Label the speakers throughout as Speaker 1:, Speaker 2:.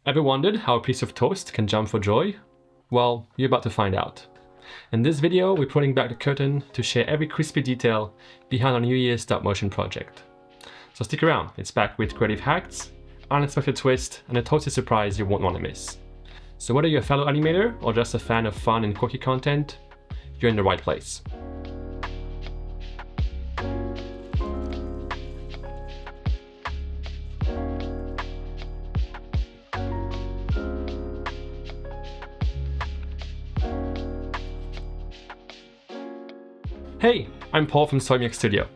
Speaker 1: Ever wondered how a piece of toast can jump for joy? Well, you're about to find out. In this video, we're pulling back the curtain to share every crispy detail behind our New Year's stop-motion project. So stick around, it's packed with creative hacks, unexpected twists, and a toasty surprise you won't want to miss. So whether you're a fellow animator or just a fan of fun and quirky content, you're in the right place. Hey, I'm Paul from Soymiak Studio,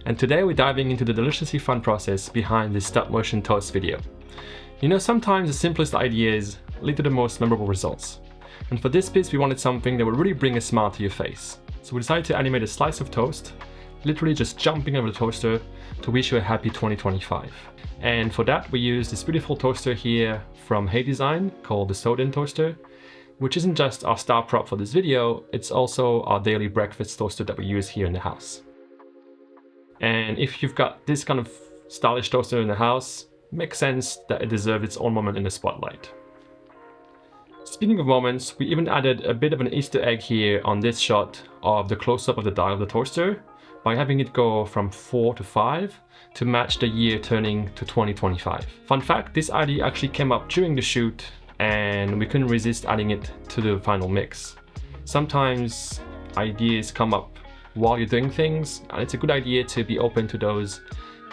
Speaker 1: and today we're diving into the deliciously fun process behind this stop-motion toast video. You know, sometimes the simplest ideas lead to the most memorable results. And for this piece, we wanted something that would really bring a smile to your face. So we decided to animate a slice of toast, literally just jumping over the toaster to wish you a happy 2025. And for that, we used this beautiful toaster here from Hey Design called the Sewed-in toaster, which isn't just our star prop for this video, it's also our daily breakfast toaster that we use here in the house. And if you've got this kind of stylish toaster in the house, it makes sense that it deserves its own moment in the spotlight. Speaking of moments, we even added a bit of an Easter egg here on this shot of the close-up of the dial of the toaster by having it go from 4 to 5 to match the year turning to 2025. Fun fact, this idea actually came up during the shoot and we couldn't resist adding it to the final mix. Sometimes ideas come up while you're doing things, and it's a good idea to be open to those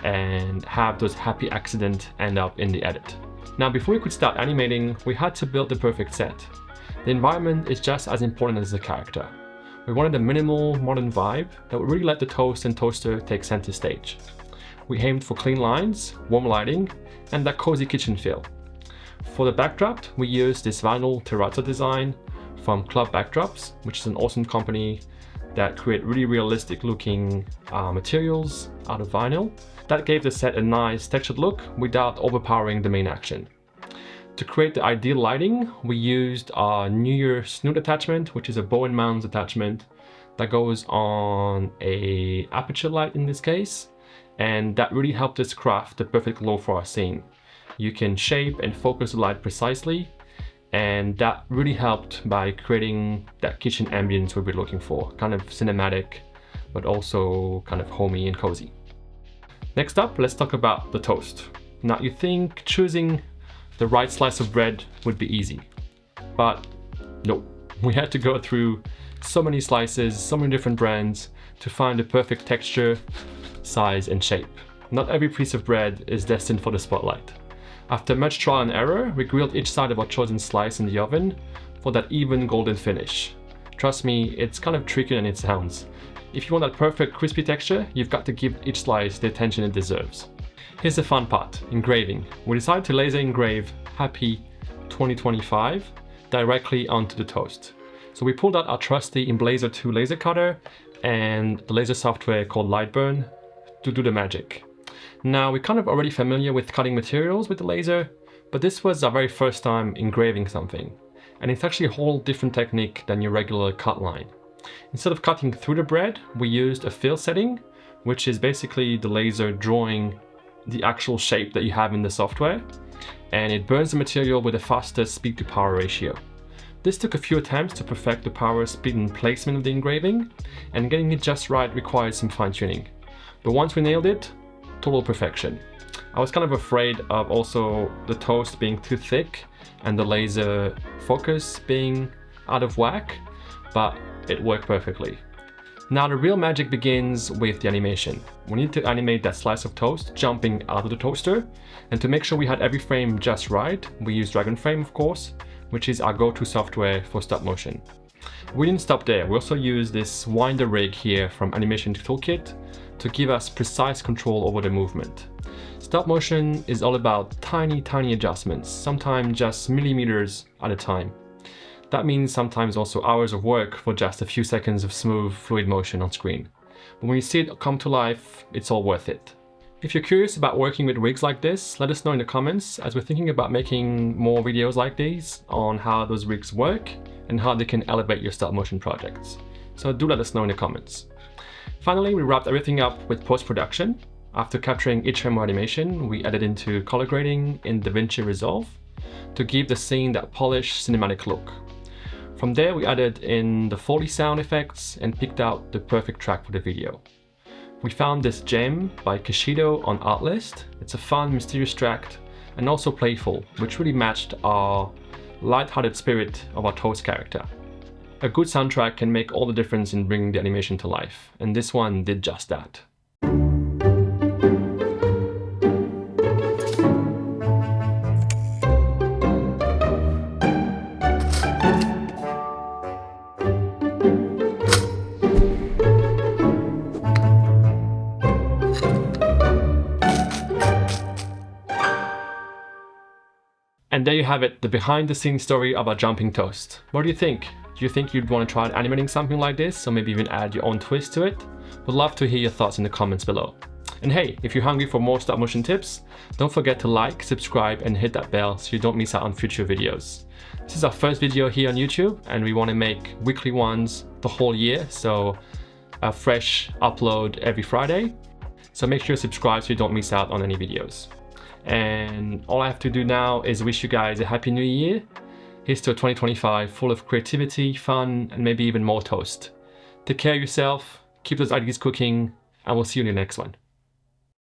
Speaker 1: and have those happy accidents end up in the edit. Now, before we could start animating, we had to build the perfect set. The environment is just as important as the character. We wanted a minimal, modern vibe that would really let the toast and toaster take center stage. We aimed for clean lines, warm lighting, and that cozy kitchen feel. For the backdrop, we used this vinyl terrazzo design from Club Backdrops, which is an awesome company that create really realistic looking materials out of vinyl. That gave the set a nice textured look without overpowering the main action. To create the ideal lighting, we used our New Year snoot attachment, which is a bow and mounds attachment that goes on a aperture light in this case, and that really helped us craft the perfect glow for our scene. You can shape and focus the light precisely, and that really helped by creating that kitchen ambience we've been looking for, kind of cinematic, but also kind of homey and cozy. Next up, let's talk about the toast. Now, you think choosing the right slice of bread would be easy, but no, we had to go through so many slices, so many different brands to find the perfect texture, size, and shape. Not every piece of bread is destined for the spotlight. After much trial and error, we grilled each side of our chosen slice in the oven for that even golden finish. Trust me, it's kind of trickier than it sounds. If you want that perfect crispy texture, you've got to give each slice the attention it deserves. Here's the fun part, engraving. We decided to laser engrave Happy 2025 directly onto the toast. So we pulled out our trusty Emblazer 2 laser cutter and the laser software called Lightburn to do the magic. Now, we're kind of already familiar with cutting materials with the laser, but this was our very first time engraving something. And it's actually a whole different technique than your regular cut line. Instead of cutting through the bread, we used a fill setting, which is basically the laser drawing the actual shape that you have in the software, and it burns the material with a faster speed to power ratio. This took a few attempts to perfect the power, speed, and placement of the engraving, and getting it just right required some fine-tuning. But once we nailed it, total perfection. I was kind of afraid of also the toast being too thick and the laser focus being out of whack, but it worked perfectly. Now the real magic begins with the animation. We need to animate that slice of toast jumping out of the toaster, and to make sure we had every frame just right, we used Dragonframe, of course, which is our go-to software for stop motion. We didn't stop there. We also used this winder rig here from Animation Toolkit to give us precise control over the movement. Stop motion is all about tiny adjustments, sometimes just millimeters at a time. That means sometimes also hours of work for just a few seconds of smooth, fluid motion on screen. But when you see it come to life, it's all worth it. If you're curious about working with rigs like this, let us know in the comments, as we're thinking about making more videos like these on how those rigs work and how they can elevate your stop motion projects. So do let us know in the comments. Finally, we wrapped everything up with post-production. After capturing each frame of animation, we added into color grading in DaVinci Resolve to give the scene that polished cinematic look. From there we added in the Foley sound effects and picked out the perfect track for the video. We found this gem by Kishido on Artlist. It's a fun, mysterious track and also playful, which really matched our light-hearted spirit of our Toast character. A good soundtrack can make all the difference in bringing the animation to life, and this one did just that. And there you have it, the behind-the-scenes story of our jumping toast. What do you think? Do you think you'd want to try animating something like this, or maybe even add your own twist to it? Would love to hear your thoughts in the comments below. And hey, if you're hungry for more stop motion tips, don't forget to like, subscribe, and hit that bell so you don't miss out on future videos. This is our first video here on YouTube, and we want to make weekly ones the whole year, so a fresh upload every Friday. So make sure you subscribe so you don't miss out on any videos. And all I have to do now is wish you guys a happy new year. Here's to a 2025 full of creativity, fun, and maybe even more toast. Take care of yourself, keep those ideas cooking, and we'll see you in the next one.